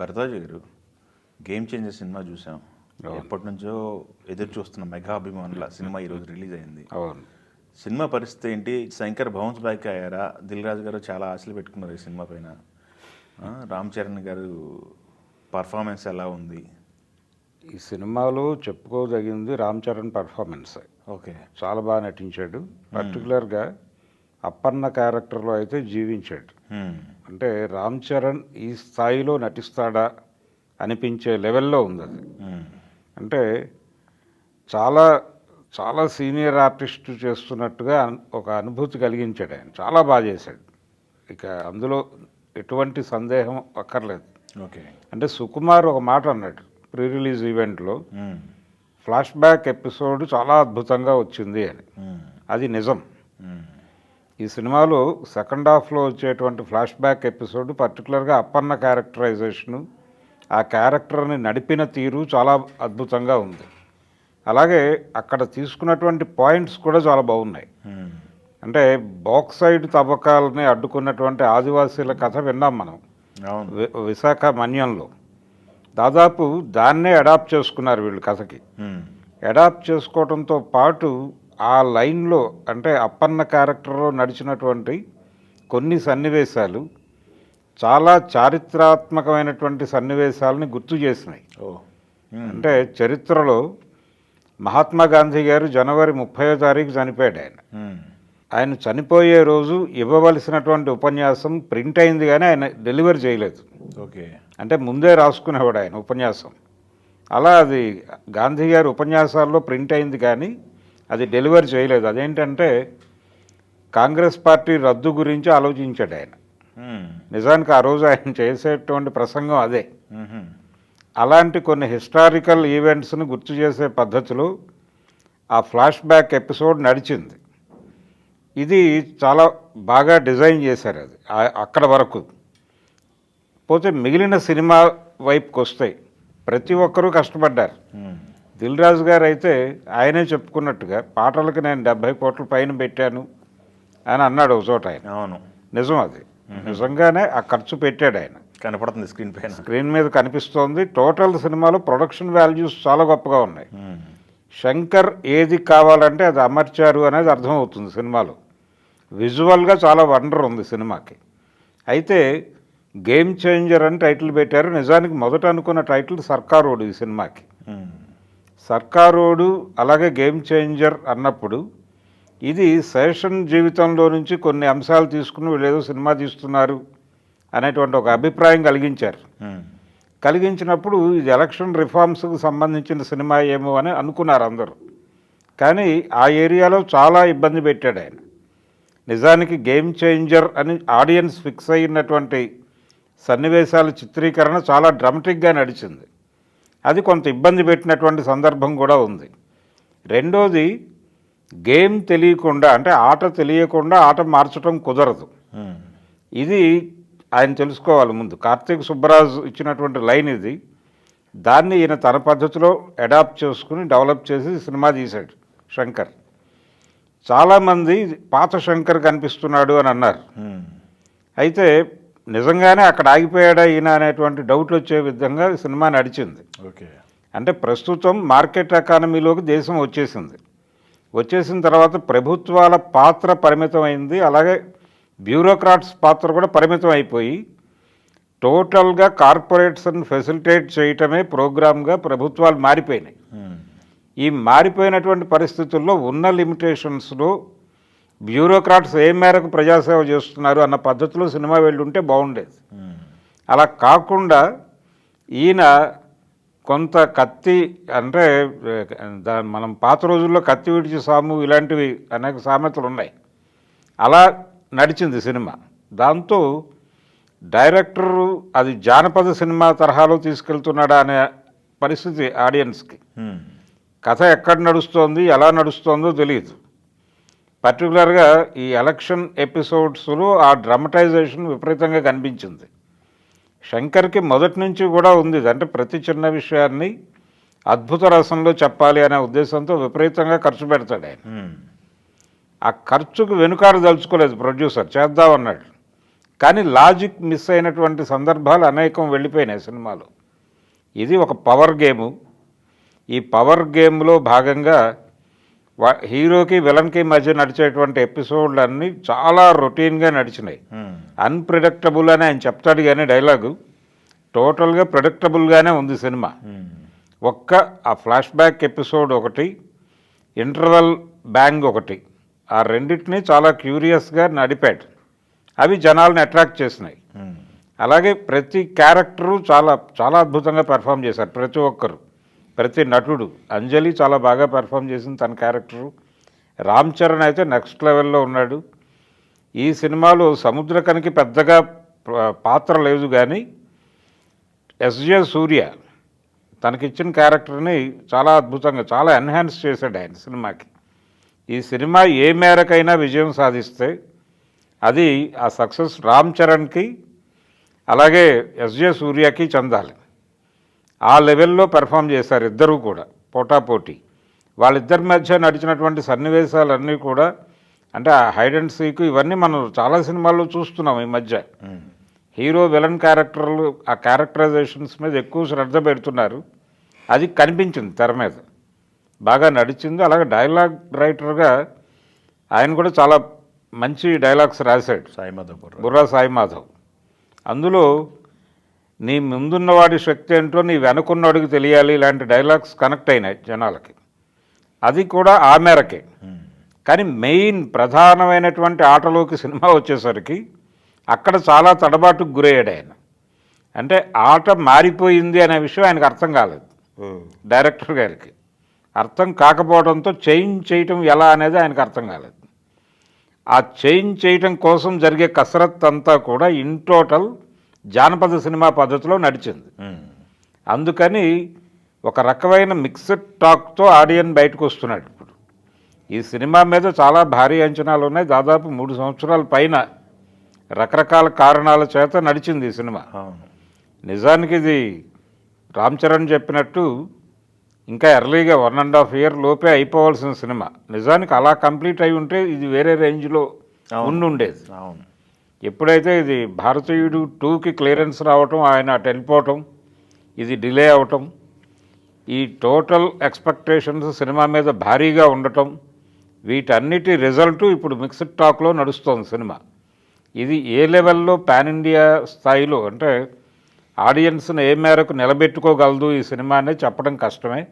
భరద్వాజ్ గారు game changer cinema చూసాం. ఎప్పటి నుంచో ఎదురు చూస్తున్న మెగా అభిమానుల సినిమా ఈరోజు రిలీజ్ అయింది. అవును. సినిమా పరిస్థితి ఏంటి? శంకర్ బౌన్స్ బ్యాక్ అయ్యారా? దిల్ రాజు గారు చాలా ఆశలు పెట్టుకున్నారు ఈ సినిమా పైన. రామ్ చరణ్ గారు పర్ఫార్మెన్స్ ఎలా ఉంది? ఈ సినిమాలో చెప్పుకోదగింది రామ్ చరణ్ పర్ఫార్మెన్స్. ఓకే, చాలా బాగా నటించాడు. పర్టికులర్గా అప్పన్న క్యారెక్టర్లో అయితే జీవించాడు. అంటే రామ్ చరణ్ ఈ స్థాయిలో నటిస్తాడా అనిపించే లెవెల్లో ఉంది అది. అంటే చాలా చాలా సీనియర్ ఆర్టిస్ట్ చేస్తున్నట్టుగా ఒక అనుభూతి కలిగించాడు ఆయన. చాలా బాగా చేశాడు. ఇక అందులో ఎటువంటి సందేహం అక్కర్లేదు. ఓకే. అంటే సుకుమార్ ఒక మాట అన్నాడు ప్రీ రిలీజ్ ఈవెంట్లో, ఫ్లాష్ బ్యాక్ ఎపిసోడ్ చాలా అద్భుతంగా వచ్చింది అని. అది నిజం. ఈ సినిమాలో సెకండ్ హాఫ్లో వచ్చేటువంటి ఫ్లాష్ బ్యాక్ ఎపిసోడ్ పర్టికులర్గా అప్పన్న క్యారెక్టరైజేషను, ఆ క్యారెక్టర్ని నడిపిన తీరు చాలా అద్భుతంగా ఉంది. అలాగే అక్కడ తీసుకున్నటువంటి పాయింట్స్ కూడా చాలా బాగున్నాయి. అంటే బాక్సైడ్ తవ్వకాలని అడ్డుకున్నటువంటి ఆదివాసీల కథ విన్నాం మనం విశాఖ మన్యంలో. దాదాపు దాన్నే అడాప్ట్ చేసుకున్నారు వీళ్ళు కథకి. అడాప్ట్ చేసుకోవడంతో పాటు ఆ లైన్లో అంటే అప్పన్న క్యారెక్టర్లో నడిచినటువంటి కొన్ని సన్నివేశాలు చాలా చారిత్రాత్మకమైనటువంటి సన్నివేశాలని గుర్తు చేసినాయి. అంటే చరిత్రలో మహాత్మా గాంధీ గారు జనవరి 30వ తారీఖు చనిపోయాడు. ఆయన చనిపోయే రోజు ఇవ్వవలసినటువంటి ఉపన్యాసం ప్రింట్ అయింది కానీ ఆయన డెలివరీ చేయలేదు. ఓకే. అంటే ముందే రాసుకునేవాడు ఆయన ఉపన్యాసం. అలా అది గాంధీ గారి ఉపన్యాసాల్లో ప్రింట్ అయింది కానీ అది డెలివరీ చేయలేదు. అదేంటంటే కాంగ్రెస్ పార్టీ రద్దు గురించి ఆలోచించాడు ఆయన. నిజానికి ఆ రోజు ఆయన చేసేటువంటి ప్రసంగం అదే. అలాంటి కొన్ని హిస్టారికల్ ఈవెంట్స్ని గుర్తు చేసే పద్ధతిలో ఆ ఫ్లాష్ బ్యాక్ ఎపిసోడ్ నడిచింది. ఇది చాలా బాగా డిజైన్ చేశారు అది అక్కడ వరకు. పోతే మిగిలిన సినిమా వైపుకి వస్తాయి. ప్రతి ఒక్కరూ కష్టపడ్డారు. దిల్ రాజు గారు అయితే ఆయనే చెప్పుకున్నట్టుగా పాటలకు నేను 70 కోట్ల పైన పెట్టాను అని అన్నాడు ఒక చోట ఆయన. అవును, నిజం అది. నిజంగానే ఆ ఖర్చు పెట్టాడు ఆయన. కనపడుతుంది స్క్రీన్ పైన, స్క్రీన్ మీద కనిపిస్తోంది. టోటల్ సినిమాలో ప్రొడక్షన్ వాల్యూస్ చాలా గొప్పగా ఉన్నాయి. శంకర్ ఏది కావాలంటే అది అమర్చారు అనేది అర్థమవుతుంది సినిమాలో. విజువల్గా చాలా వండర్ ఉంది సినిమాకి. అయితే గేమ్ చేంజర్ అని టైటిల్ పెట్టారు. నిజానికి మొదట అనుకున్న టైటిల్ సర్కారోడు ఈ సినిమాకి. సర్కారోడు అలాగే గేమ్ చేంజర్ అన్నప్పుడు ఇది శేషన్ జీవితంలో నుంచి కొన్ని అంశాలు తీసుకుని వీళ్ళు ఏదో సినిమా తీస్తున్నారు అనేటువంటి ఒక అభిప్రాయం కలిగించారు. కలిగించినప్పుడు ఇది ఎలక్షన్ రిఫార్మ్స్కి సంబంధించిన సినిమా ఏమో అని అనుకున్నారు అందరూ. కానీ ఆ ఏరియాలో చాలా ఇబ్బంది పెట్టాడు ఆయన. నిజానికి గేమ్ చేంజర్ అని ఆడియన్స్ ఫిక్స్ అయినటువంటి సన్నివేశాల చిత్రీకరణ చాలా డ్రామాటిక్గా నడిచింది. అది కొంత ఇబ్బంది పెట్టినటువంటి సందర్భం కూడా ఉంది. రెండోది, గేమ్ తెలియకుండా అంటే ఆట తెలియకుండా ఆట మార్చడం కుదరదు. ఇది ఆయన తెలుసుకోవాలి ముందు. కార్తీక్ సుబ్బరాజు ఇచ్చినటువంటి లైన్ ఇది. దాన్ని ఈయన తన పద్ధతిలో అడాప్ట్ చేసుకుని డెవలప్ చేసి సినిమా తీశాడు శంకర్. చాలామంది పాత శంకర్ కనిపిస్తున్నాడు అని అన్నారు. అయితే నిజంగానే అక్కడ ఆగిపోయాడా ఈయన అనేటువంటి డౌట్లు వచ్చే విధంగా సినిమా నడిచింది. ఓకే. అంటే ప్రస్తుతం మార్కెట్ ఎకానమీలోకి దేశం వచ్చేసిన తర్వాత ప్రభుత్వాల పాత్ర పరిమితమైంది. అలాగే బ్యూరోక్రాట్స్ పాత్ర కూడా పరిమితం అయిపోయి టోటల్గా కార్పొరేట్స్ని ఫెసిలిటేట్ చేయటమే ప్రోగ్రామ్గా ప్రభుత్వాలు మారిపోయినాయి. ఈ మారిపోయినటువంటి పరిస్థితుల్లో ఉన్న లిమిటేషన్స్లో బ్యూరోక్రాట్స్ ఏ మేరకు ప్రజాసేవ చేస్తున్నారు అన్న పద్ధతిలో సినిమా వెళ్ళి ఉంటే బాగుండేది. అలా కాకుండా ఈయన కొంత కత్తి అంటే మనం పాత రోజుల్లో కత్తి విడిచి సాము ఇలాంటివి అనేక సామెతలు ఉన్నాయి. అలా నడిచింది సినిమా. దాంతో డైరెక్టరు అది జానపద సినిమా తరహాలో తీసుకెళ్తున్నాడా అనే పరిస్థితి ఆడియన్స్కి. కథ ఎక్కడ నడుస్తోంది ఎలా నడుస్తోందో తెలియదు. పర్టికులర్గా ఈ ఎలక్షన్ ఎపిసోడ్స్లో ఆ డ్రామటైజేషన్ విపరీతంగా కనిపించింది. శంకర్కి మొదటి నుంచి కూడా ఉంది. అంటే ప్రతి చిన్న విషయాన్ని అద్భుత రసంలో చెప్పాలి అనే ఉద్దేశంతో విపరీతంగా ఖర్చు పెడతాడు ఆయన. ఆ ఖర్చుకు వెనుకాడు దలుచుకోలేదు ప్రొడ్యూసర్, చేద్దామన్నాడు. కానీ లాజిక్ మిస్ అయినటువంటి సందర్భాలు అనేకం వెళ్ళిపోయినాయి సినిమాలో. ఇది ఒక పవర్ గేము. ఈ పవర్ గేమ్లో భాగంగా హీరోకి విలన్కి మధ్య నడిచేటువంటి ఎపిసోడ్లు అన్నీ చాలా రొటీన్గా నడిచినాయి. అన్ప్రిడిక్టబుల్ అని ఆయన చెప్తాడు, కానీ డైలాగు టోటల్గా ప్రిడిక్టబుల్గానే ఉంది సినిమా. ఒక్క ఆ ఫ్లాష్ బ్యాక్ ఎపిసోడ్ ఒకటి, ఇంటర్వెల్ బ్యాంగ్ ఒకటి, ఆ రెండింటినీ చాలా క్యూరియస్గా నడిపాడు. అవి జనాలను అట్రాక్ట్ చేసినాయి. అలాగే ప్రతి క్యారెక్టరు చాలా చాలా అద్భుతంగా పెర్ఫామ్ చేశారు ప్రతి ఒక్కరు, ప్రతి నటుడు. అంజలి చాలా బాగా పెర్ఫామ్ చేసింది తన క్యారెక్టరు. రామ్ చరణ్ అయితే నెక్స్ట్ లెవెల్లో ఉన్నాడు. ఈ సినిమాలో సముద్రకనికి పెద్దగా పాత్ర లేదు, కానీ ఎస్జే సూర్య తనకిచ్చిన క్యారెక్టర్ని చాలా అద్భుతంగా చాలా ఎన్హాన్స్ చేశాడు ఆయన సినిమాకి. ఈ సినిమా ఏ మేరకైనా విజయం సాధిస్తే అది ఆ సక్సెస్ రామ్ చరణ్కి అలాగే ఎస్జే సూర్యకి చెందాలి. ఆ లెవెల్లో పెర్ఫామ్ చేశారు ఇద్దరూ కూడా పోటాపోటీ. వాళ్ళిద్దరి మధ్య నడిచినటువంటి సన్నివేశాలన్నీ కూడా, అంటే ఆ హైడ్ అండ్ సీక్ ఇవన్నీ మనం చాలా సినిమాల్లో చూస్తున్నాం ఈ మధ్య. హీరో విలన్ క్యారెక్టర్లు ఆ క్యారెక్టరైజేషన్స్ మీద ఎక్కువ శ్రద్ధ పెడుతున్నారు. అది కనిపించింది తెర మీద, బాగా నడిచింది. అలాగే డైలాగ్ రైటర్గా ఆయన కూడా చాలా మంచి డైలాగ్స్ రాశాడు, బుర్రా సాయి మాధవ్. అందులో నీ ముందున్నవాడి శక్తి ఏంటో నీ వెనుకున్నవాడికి తెలియాలి, ఇలాంటి డైలాగ్స్ కనెక్ట్ అయినాయి జనాలకి. అది కూడా ఆ మేరకే. కానీ మెయిన్ ప్రధానమైనటువంటి ఆటలోకి సినిమా వచ్చేసరికి అక్కడ చాలా తడబాటుకు గురయ్యాడు ఆయన. అంటే ఆట మారిపోయింది అనే విషయం ఆయనకు అర్థం కాలేదు, డైరెక్టర్ గారికి. అర్థం కాకపోవడంతో చేంజ్ చేయటం ఎలా అనేది ఆయనకు అర్థం కాలేదు. ఆ చేంజ్ చేయటం కోసం జరిగే కసరత్ అంతా కూడా ఇన్ టోటల్ జానపద సినిమా పద్ధతిలో నడిచింది. అందుకని ఒక రకమైన మిక్స్డ్ టాక్తో ఆడియన్ బయటకు వస్తున్నాడు. ఇప్పుడు ఈ సినిమా మీద చాలా భారీ అంచనాలు ఉన్నాయి. దాదాపు 3 సంవత్సరాల పైన రకరకాల కారణాల చేత నడిచింది ఈ సినిమా. నిజానికి ఇది రామ్ చరణ్ చెప్పినట్టు ఇంకా ఎర్లీగా 1.5 year లోపే అయిపోవాల్సిన సినిమా. నిజానికి అలా కంప్లీట్ అయి ఉంటే ఇది వేరే రేంజ్లో ఉండేది. ఎప్పుడైతే ఇది భారతీయుడు 2కి క్లియరెన్స్ రావటం, ఆయన అటు వెళ్ళిపోవటం, ఇది డిలే అవటం, ఈ టోటల్ ఎక్స్పెక్టేషన్స్ సినిమా మీద భారీగా ఉండటం, వీటన్నిటి రిజల్టు ఇప్పుడు మిక్స్డ్ టాక్లో నడుస్తోంది సినిమా. ఇది ఏ లెవెల్లో పాన్ ఇండియా స్థాయిలో, అంటే ఆడియన్స్ని ఏ మేరకు నిలబెట్టుకోగలదు ఈ సినిమా అనేది చెప్పడం కష్టమే.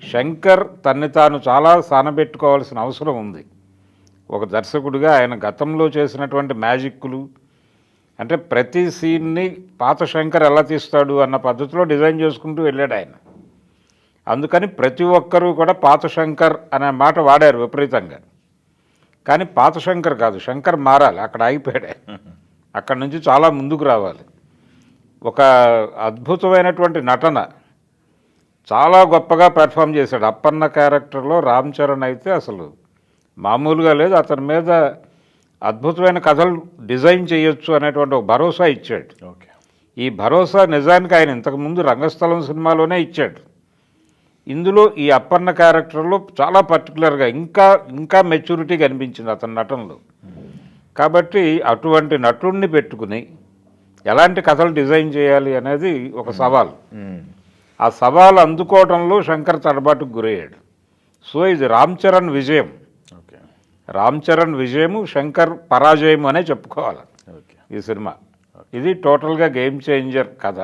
శంకర్ తన్ని తాను చాలా సానబెట్టుకోవాల్సిన అవసరం ఉంది ఒక దర్శకుడిగా. ఆయన గతంలో చేసినటువంటి మ్యాజిక్లు, అంటే ప్రతి సీన్ని పాత శంకర్ ఎలా తీస్తాడు అన్న పద్ధతిలో డిజైన్ చేసుకుంటూ వెళ్ళాడు ఆయన. అందుకని ప్రతి ఒక్కరూ కూడా పాత శంకర్ అనే మాట వాడారు విపరీతంగా. కానీ పాత శంకర్ కాదు, శంకర్ మారాలి, అక్కడ ఆగిపోయాడు. అక్కడి నుంచి చాలా ముందుకు రావాలి. ఒక అద్భుతమైనటువంటి నటన, చాలా గొప్పగా పెర్ఫామ్ చేశాడు. అప్పన్న క్యారెక్టర్లో రామ్ చరణ్ అయితే అసలు మామూలుగా లేదు. అతని మీద అద్భుతమైన కథలు డిజైన్ చేయొచ్చు అనేటువంటి ఒక భరోసా ఇచ్చాడు. ఈ భరోసా నిజానికి ఆయన ఇంతకుముందు రంగస్థలం సినిమాలోనే ఇచ్చాడు. ఇందులో ఈ అప్పన్న క్యారెక్టర్లో చాలా పర్టికులర్గా ఇంకా మెచ్యూరిటీ కనిపించింది అతని నటనలో. కాబట్టి అటువంటి నటుడిని పెట్టుకుని ఎలాంటి కథలు డిజైన్ చేయాలి అనేది ఒక సవాల్. ఆ సవాల్ అందుకోవడంలో శంకర్ తడబాటుకు గురయ్యాడు. సో ఇది రామ్ చరణ్ విజయం. రామ్ చరణ్ విజయము, శంకర్ పరాజయం అనే చెప్పుకోవాలి ఈ సినిమా. ఇది టోటల్గా గేమ్ చేంజర్ కథ.